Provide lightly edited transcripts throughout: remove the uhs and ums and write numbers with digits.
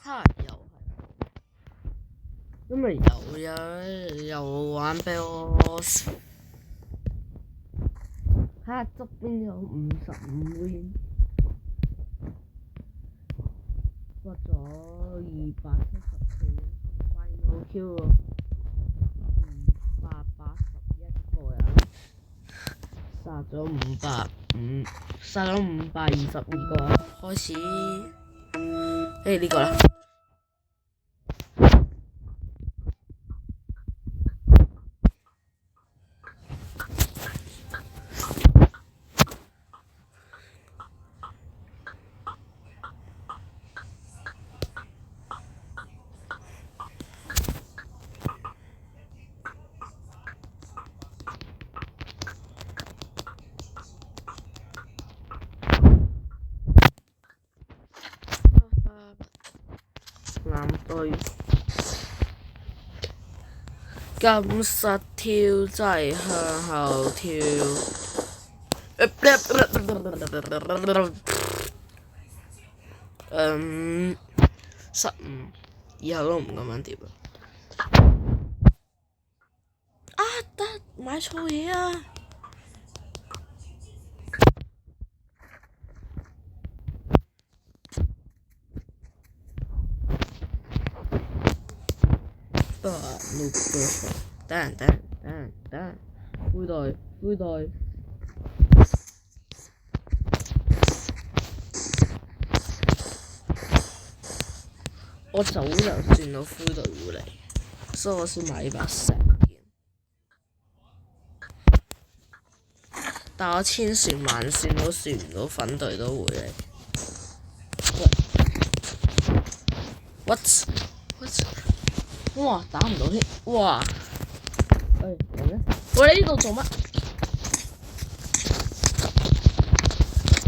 哈又係，因為又玩 Bells， 睇下側邊有55 win， 過咗274 final kill 喎，281個人，殺咗522個，開始。呢個啦，藍隊金實跳掣向後跳，失誤，以後都唔咁樣跌啦。啊得，買錯嘢啊！等陣，灰袋，我早就算到灰隊會嚟，所以我先買呢把石劍。但我千算萬算都算唔到粉隊都會嚟。What？ 哇！打唔到添，哇！嚟啦！我哋呢度做乜？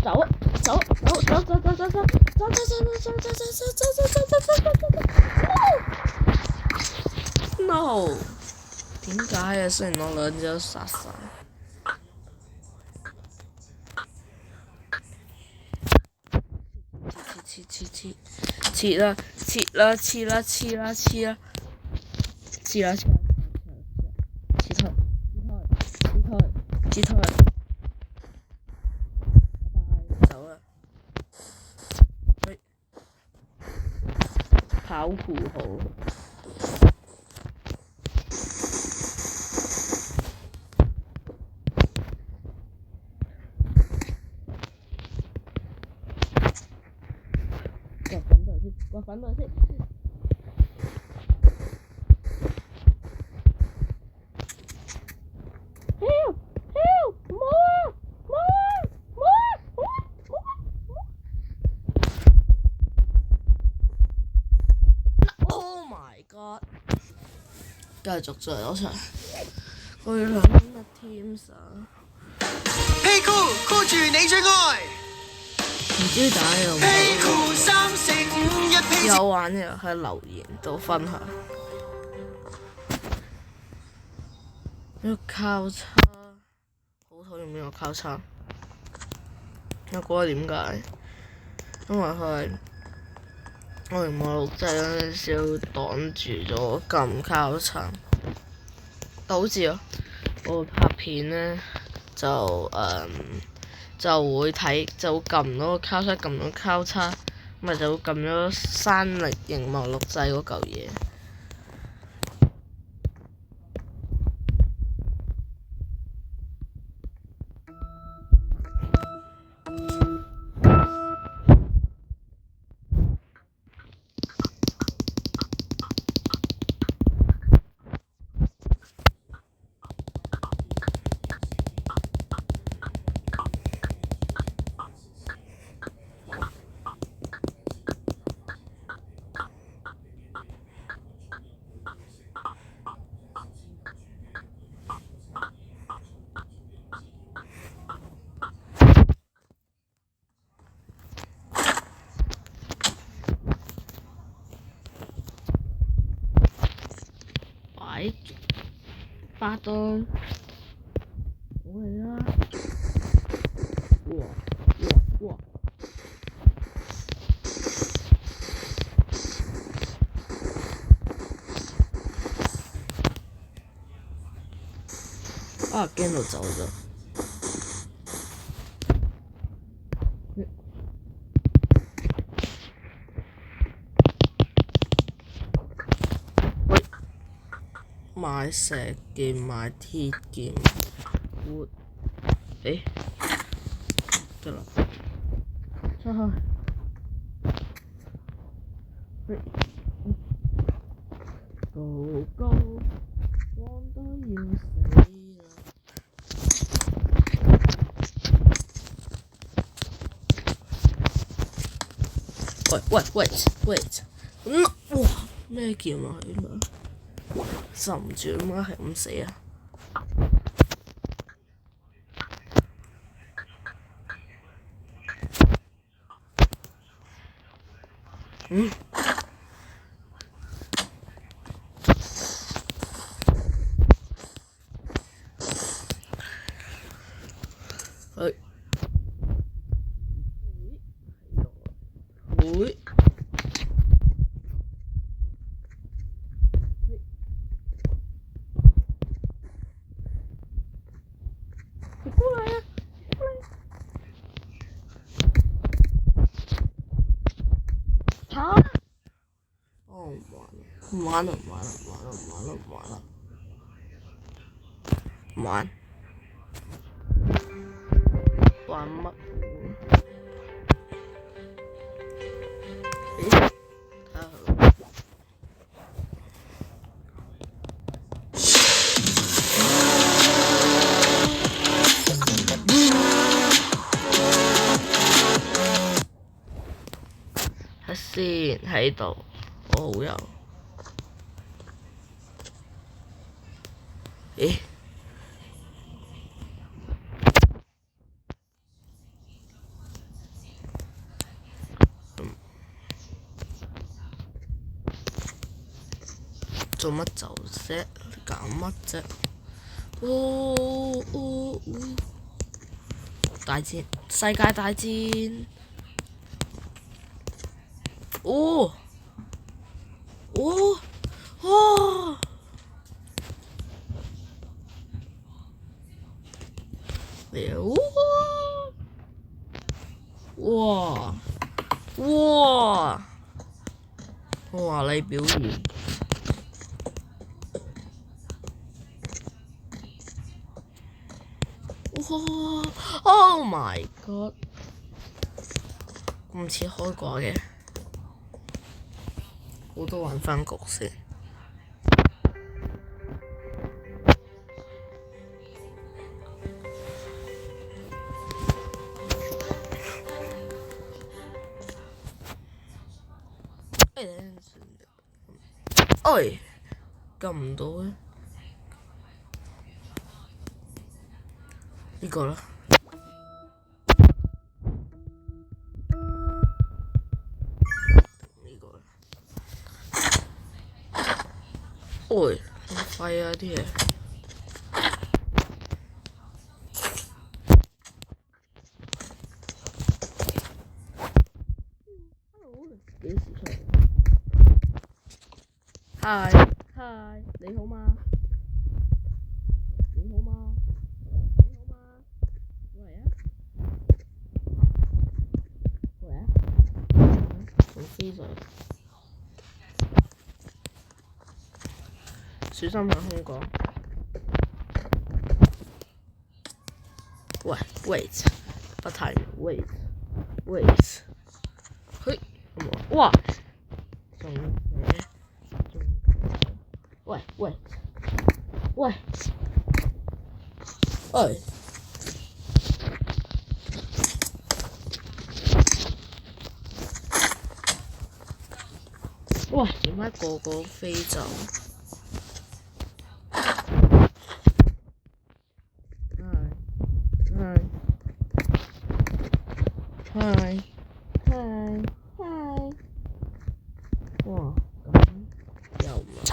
走 ！No！ 點解啊？雖然我兩隻都殺晒。切啦！走啦！跑酷好。刮粉袋先。Oh my god！ 繼續再攞場，我要兩分嘅 Teams 啊！嘿酷酷住你最愛。唔知打有冇？有玩嘅喺留言度分享。呢個交叉，好討厭呢個交叉。我估下點解？因為佢我連我錄製嗰陣時都擋住咗撳交叉，導致我拍片呢就會撳到個交叉，撳到交叉，咪就會撳咗刪力熒幕錄製嗰嚿嘢。8隊，我嚟啦！哇！啊，驚到走咗。喂，買石劍，買鐵劍，活，得啦，出去。高高，望到要死啦！wait，哇！咩劍啊？佢兩受唔住，點解係咁死啊？會。你過來啊！過來。嚇！哦，唔玩啦！玩乜？睇先喺度，我好有。做乜走啫？搞乜啫？大戰，世界大戰！哇！你表現。Oh my god！咁似開掛嘅，我都玩返局先。撳唔到嘅。呢個啦。呢個啦。咁快啊啲嘢。幾時出嚟？Hi，你好嗎？仲飛上，小心響空講。wait，不太 wait，哇！仲點解個個飛走？Hi，哇！咁又唔係，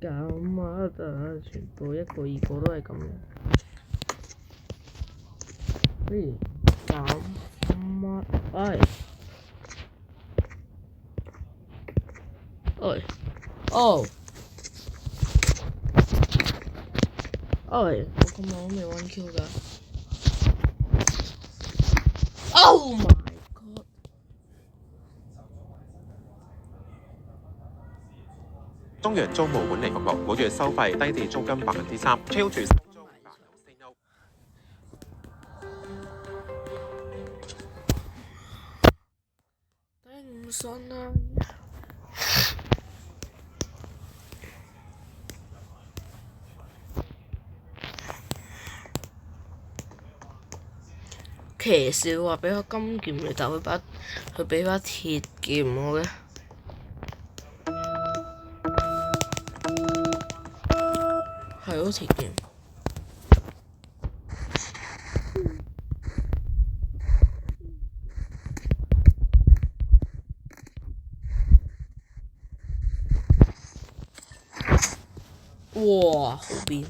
咁啊！全部一個二個都係咁嘅。咁乜？哦，我咁耐都未玩 Q 㗎。Oh my god！中原租務管理局每月收費低至租金3%，超住收租難有 say no。頂唔順啊！騎士話俾個金劍你，但佢俾把鐵劍我嘅。係咯，鐵劍。哇，好邊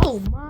！Oh my！